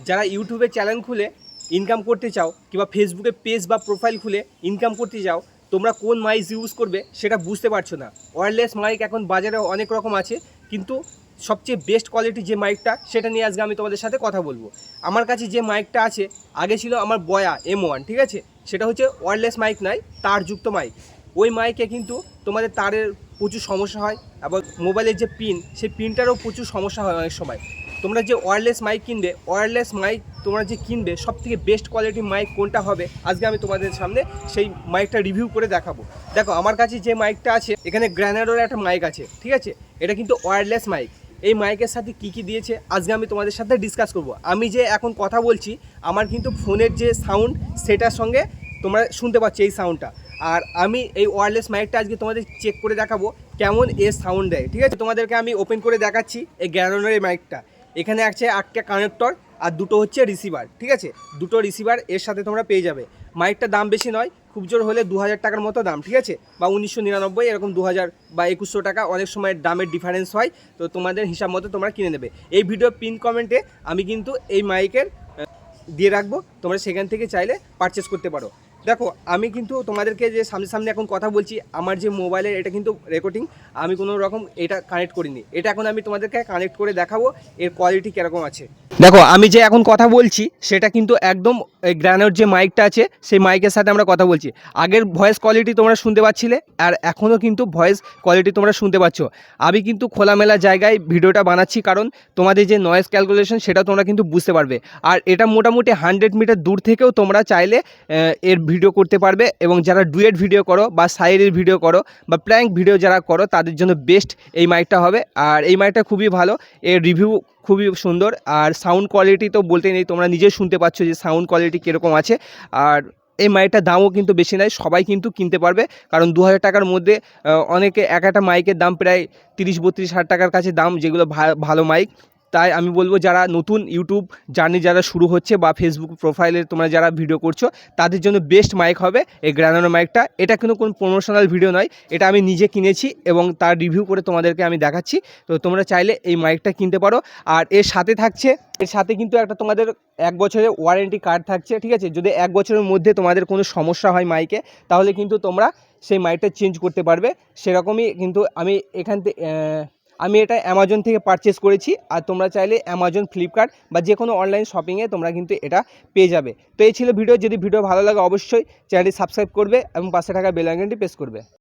যারা ইউটিউবে চ্যানেল খুলে ইনকাম করতে চাও কিংবা ফেসবুকে পেজ বা প্রোফাইল খুলে ইনকাম করতে চাও, তোমরা কোন মাইক ইউজ করবে সেটা বুঝতে পারছো না। ওয়্যারলেস মাইক এখন বাজারে অনেক রকম আছে, কিন্তু সবচেয়ে বেস্ট কোয়ালিটির যে মাইকটা সেটা নিয়ে আজকে আমি তোমাদের সাথে কথা বলবো। আমার কাছে যে মাইকটা আছে, আগে ছিল আমার বয়া M1, ঠিক আছে, সেটা হচ্ছে ওয়্যারলেস মাইক নয়, তারযুক্ত মাইক। ওই মাইকে কিন্তু তোমাদের তারের প্রচুর সমস্যা হয়, আবার মোবাইলের যে পিন, সেই পিনটারও প্রচুর সমস্যা হয় অনেক সময়। তোমরা যে ওয়্যারলেস মাইক কিনবে, ওয়্যারলেস মাইক তোমরা যে কিনবে, সবথেকে বেস্ট কোয়ালিটির মাইক কোনটা হবে আজকে আমি তোমাদের সামনে সেই মাইকটা রিভিউ করে দেখাবো। দেখো আমার কাছে যে মাইকটা আছে, এখানে গ্র্যানাডোর একটা মাইক আছে, ঠিক আছে, এটা কিন্তু ওয়্যারলেস মাইক। এই মাইকের সাথে কী কী দিয়েছে আজকে আমি তোমাদের সাথে ডিসকাস করব। আমি যে এখন কথা বলছি, আমার কিন্তু ফোনের যে সাউন্ড সেটার সঙ্গে তোমরা শুনতে পাচ্ছ এই সাউন্ডটা। আর আমি এই ওয়্যারলেস মাইকটা আজকে তোমাদের চেক করে দেখাবো কেমন এর সাউন্ড দেয়, ঠিক আছে। তোমাদেরকে আমি ওপেন করে দেখাচ্ছি এই গ্র্যানাডোর মাইকটা। এখানে আছে 8টা কানেক্টর আর দুটো হচ্ছে রিসিভার, ঠিক আছে, দুটো রিসিভার এর সাথে তোমরা পেয়ে যাবে। মাইকটার দাম বেশি নয়, খুব জোর হলে 2000 টাকার মতো দাম, ঠিক আছে, বা 1999, এরকম 2000 বা 2100 টাকা, অনেক সময় দামের ডিফারেন্স হয়। তো তোমাদের হিসাব মতো তোমরা কিনে নেবে। এই ভিডিও পিন কমেন্টে আমি কিন্তু এই মাইকের দিয়ে রাখবো, তোমরা সেখান থেকে চাইলে পারচেস করতে পারো। দেখো আমি কিন্তু তোমাদেরকে যে সামনে সামনে এখন কথা বলছি, আমার যে মোবাইলের এটা কিন্তু রেকর্ডিং, আমি কোনো রকম এটা কানেক্ট করিনি। এটা এখন আমি তোমাদেরকে কানেক্ট করে দেখাবো এর কোয়ালিটি কীরকম আছে। দেখো আমি যে এখন কথা বলছি সেটা কিন্তু একদম এই গ্র্যানোর যে মাইকটা আছে সেই মাইকের সাথে আমরা কথা বলছি। আগের ভয়েস কোয়ালিটি তোমরা শুনতে পাচ্ছিলে, আর এখনও কিন্তু ভয়েস কোয়ালিটি তোমরা শুনতে পাচ্ছ। আমি কিন্তু খোলামেলা জায়গায় ভিডিওটা বানাচ্ছি, কারণ তোমাদের যে নয়েজ ক্যালকুলেশন সেটা তোমরা কিন্তু বুঝতে পারবে। আর এটা মোটামুটি 100 মিটার দূর থেকেও তোমরা চাইলে এর ভিডিও করতে পারবে, এবং যারা ডুয়েট ভিডিও করো বা সাইডের ভিডিও করো বা প্র্যাঙ্ক ভিডিও যারা করো তাদের জন্য বেস্ট এই মাইকটা হবে। আর এই মাইকটা খুবই ভালো, এর রিভিউ খুবই সুন্দর। আর সাউন্ড কোয়ালিটি তো বলতেই নেই, তোমরা নিজে শুনতে পাচ্ছ যে সাউন্ড কোয়ালিটি কীরকম আছে। আর এই মাইকটার দামও কিন্তু বেশি নয়, সবাই কিন্তু কিনতে পারবে, কারণ 2000 টাকার মধ্যে অনেকে একটা মাইকের দাম প্রায় 30-32 হাজার টাকার কাছে দাম, যেগুলো ভালো মাইক। তাই আমি বলবো যারা নতুন ইউটিউব জার্নি যারা শুরু হচ্ছে বা ফেসবুক প্রোফাইলে তোমরা যারা ভিডিও করছো, তাদের জন্য বেস্ট মাইক হবে এই গ্র্যানাডো মাইকটা। এটা কিন্তু কোনো প্রমোশনাল ভিডিও নয়, এটা আমি নিজে কিনেছি এবং তার রিভিউ করে তোমাদেরকে আমি দেখাচ্ছি। তো তোমরা চাইলে এই মাইকটা কিনতে পারো। আর এর সাথে কিন্তু একটা তোমাদের 1 বছরের ওয়ারেন্টি কার্ড থাকছে, ঠিক আছে। যদি 1 বছরের মধ্যে তোমাদের কোনো সমস্যা হয় মাইকে, তাহলে কিন্তু তোমরা সেই মাইকটা চেঞ্জ করতে পারবে। সেরকমই কিন্তু আমি এটা অ্যামাজন থেকে পারচেস করেছি। আর তোমরা চাইলে অ্যামাজন, ফ্লিপকার্ট বা যে কোনো অনলাইন শপিংয়ে তোমরা কিন্তু এটা পেয়ে যাবে। তো এই ছিল ভিডিও। যদি ভিডিও ভালো লাগে অবশ্যই চ্যানেলটি সাবস্ক্রাইব করবে এবং পাশে থাকা বেল আইকনটি প্রেস করবে।